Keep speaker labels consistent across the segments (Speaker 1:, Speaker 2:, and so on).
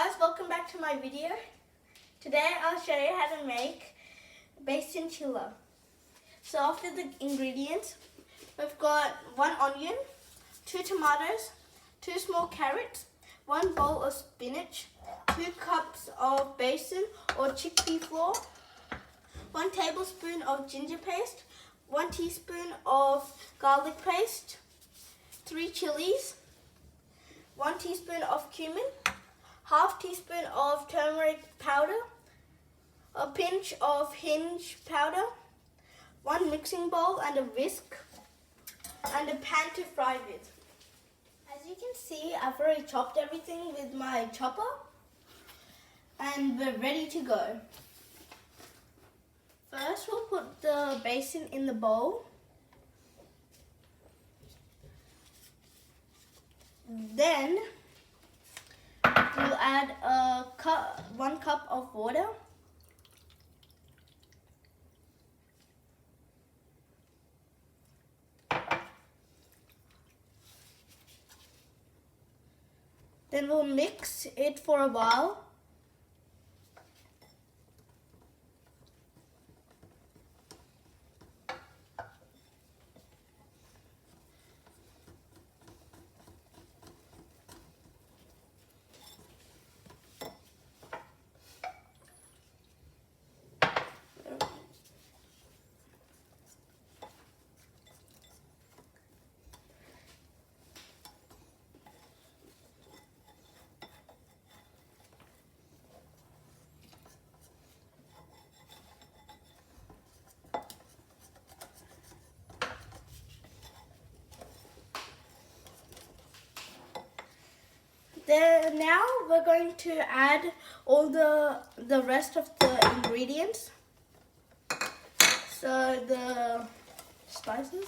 Speaker 1: guys, welcome back to my video. Today I'll show you how to make Besan Chilla. So after the ingredients, we've got 1 onion, 2 tomatoes, 2 small carrots, 1 bowl of spinach, 2 cups of besan or chickpea flour, 1 tablespoon of ginger paste, 1 teaspoon of garlic paste, 3 chilies, 1 teaspoon of cumin, half teaspoon of turmeric powder, a pinch of hinge powder, 1 mixing bowl and a whisk, and a pan to fry with. As you can see, I've already chopped everything with my chopper and we're ready to go. First we'll put the besan in the bowl. Then we'll add 1 cup of water. Then we'll mix it for a while. Then now we're going to add all the rest of the ingredients. So the spices.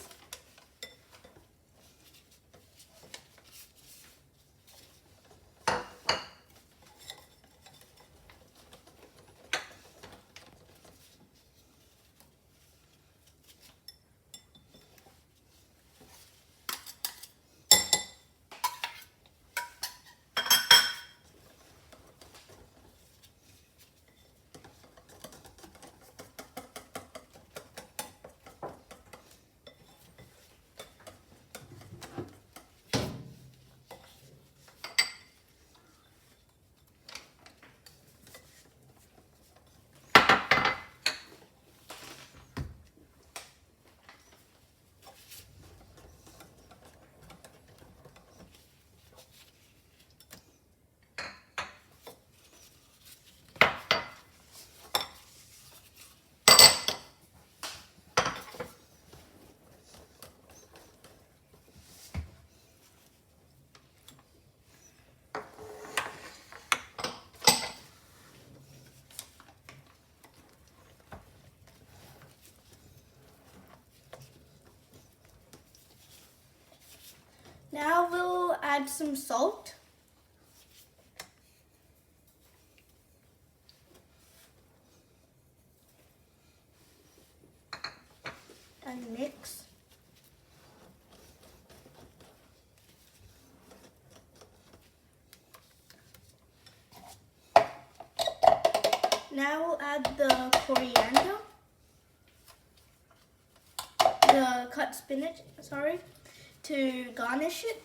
Speaker 1: Now we'll add some salt. And mix. Now we'll add the coriander, the cut spinach, to garnish it.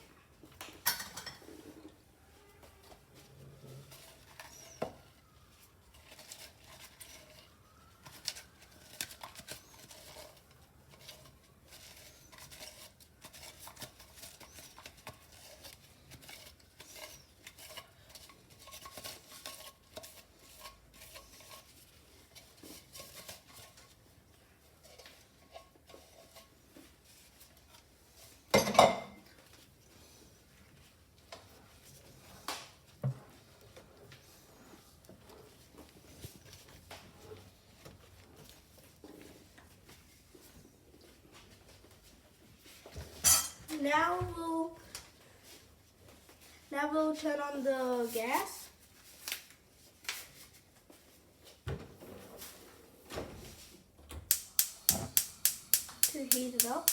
Speaker 1: Now we'll turn on the gas. To heat it up.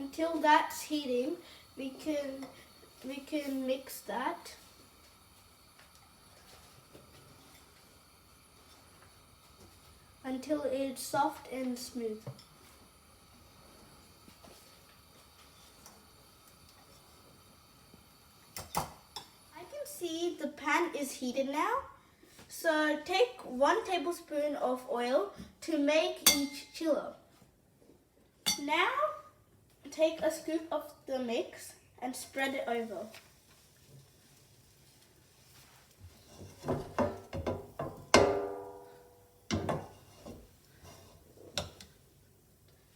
Speaker 1: Until that's heating, we can mix that. Until it's soft and smooth. I can see the pan is heated now. So take 1 tablespoon of oil to make each chilla. Now take a scoop of the mix and spread it over.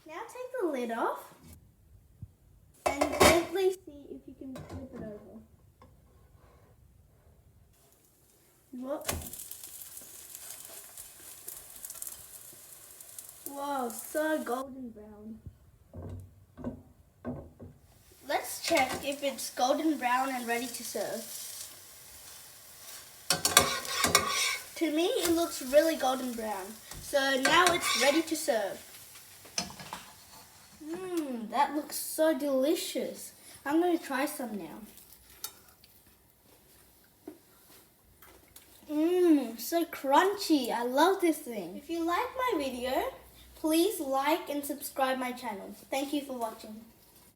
Speaker 1: Now take the lid off and gently see if you can flip it over. Whoop. Wow, so golden brown. Let's check if it's golden brown and ready to serve. To me, it looks really golden brown. So now it's ready to serve. That looks so delicious. I'm going to try some now. So crunchy. I love this thing. If you like my video, please like and subscribe my channel. Thank you for watching.